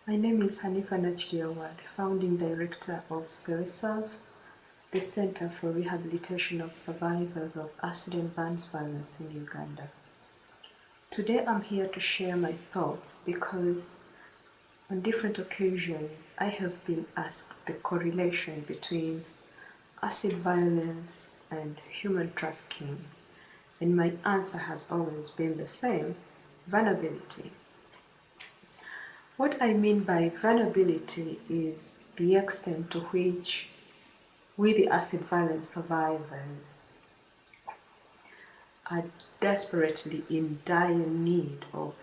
My name is Hanifa Nachdiawa, the founding director of CERESAV, the Center for Rehabilitation of Survivors of Accident Burns Violence in Uganda. Today I'm here to share my thoughts because on different occasions I have been asked the correlation between acid violence and human trafficking, and my answer has always been the same: vulnerability. What I mean by vulnerability is the extent to which we, the acid violence survivors, are desperately in dire need of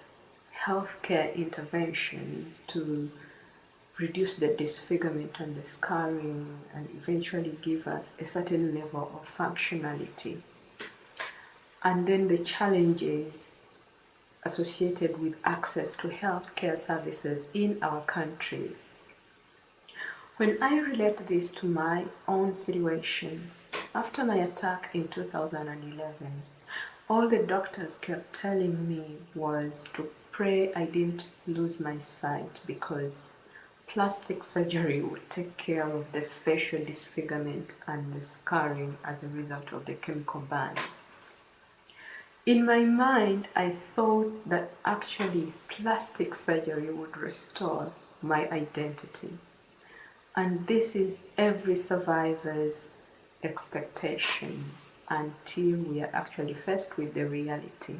healthcare interventions to reduce the disfigurement and the scarring and eventually give us a certain level of functionality. And then the challenges associated with access to healthcare services in our countries. When I relate this to my own situation, after my attack in 2011, all the doctors kept telling me was to pray I didn't lose my sight because plastic surgery would take care of the facial disfigurement and the scarring as a result of the chemical burns. In my mind, I thought that actually plastic surgery would restore my identity. And this is every survivor's expectations until we are actually faced with the reality.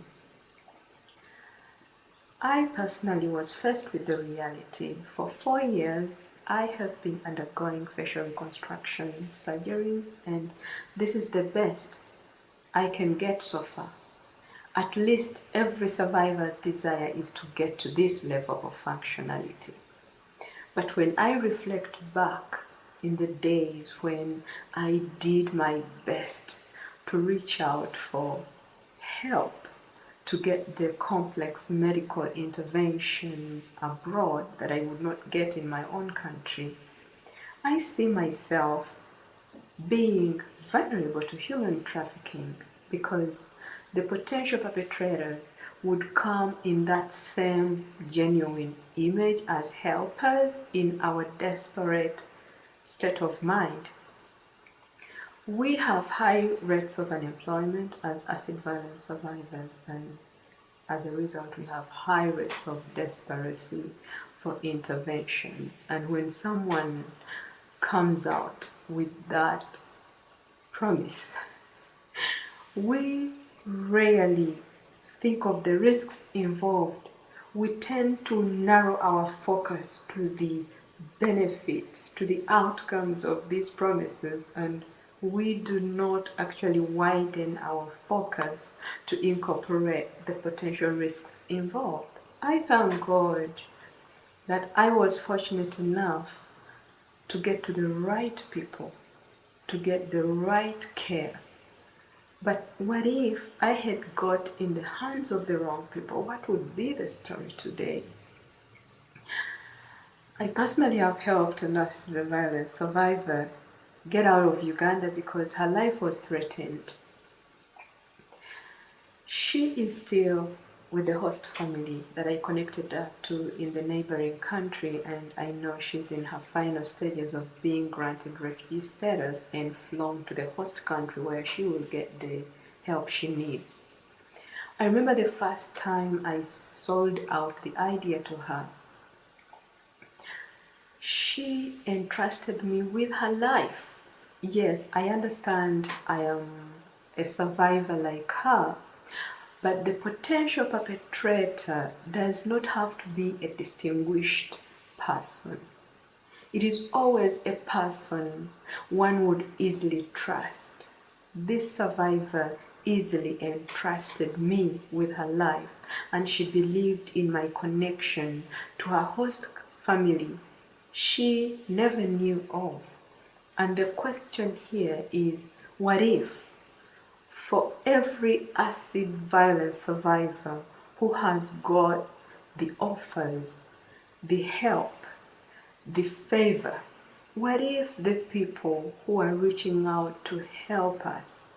I personally was faced with the reality. For 4 years, I have been undergoing facial reconstruction surgeries, and this is the best I can get so far. At least every survivor's desire is to get to this level of functionality. But when I reflect back in the days when I did my best to reach out for help to get the complex medical interventions abroad that I would not get in my own country, I see myself being vulnerable to human trafficking because the potential perpetrators would come in that same genuine image as helpers in our desperate state of mind. We have high rates of unemployment as acid violence survivors, and as a result we have high rates of desperation for interventions. And when someone comes out with that promise, we rarely think of the risks involved. We tend to narrow our focus to the benefits, to the outcomes of these promises, and we do not actually widen our focus to incorporate the potential risks involved. I thank God that I was fortunate enough to get to the right people, to get the right care. But what if I had got in the hands of the wrong people? What would be the story today? I personally have helped an acid violence survivor get out of Uganda because her life was threatened. She is still with the host family that I connected her to in the neighboring country, and I know she's in her final stages of being granted refugee status and flown to the host country where she will get the help she needs. I remember the first time I sold out the idea to her. She entrusted me with her life. Yes, I understand I am a survivor like her, but the potential perpetrator does not have to be a distinguished person. It is always a person one would easily trust. This survivor easily entrusted me with her life, and she believed in my connection to her host family she never knew of. And the question here is, what if? For every acid violence survivor who has got the offers, the help, the favor, what if the people who are reaching out to help us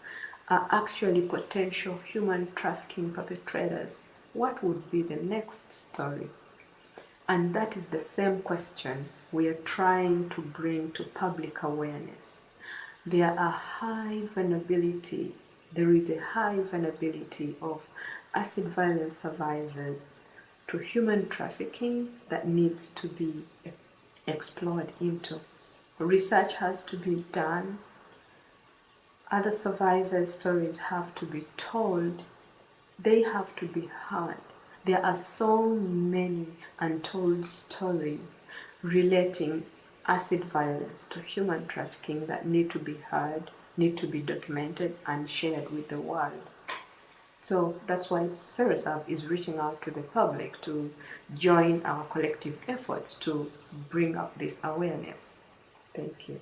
are actually potential human trafficking perpetrators? What would be the next story? And that is the same question we are trying to bring to public awareness. There is a high vulnerability of acid violence survivors to human trafficking that needs to be explored into. Research has to be done. Other survivors' stories have to be told. They have to be heard. There are so many untold stories relating acid violence to human trafficking that need to be heard, need to be documented and shared with the world. So that's why Serosab is reaching out to the public to join our collective efforts to bring up this awareness. Thank you.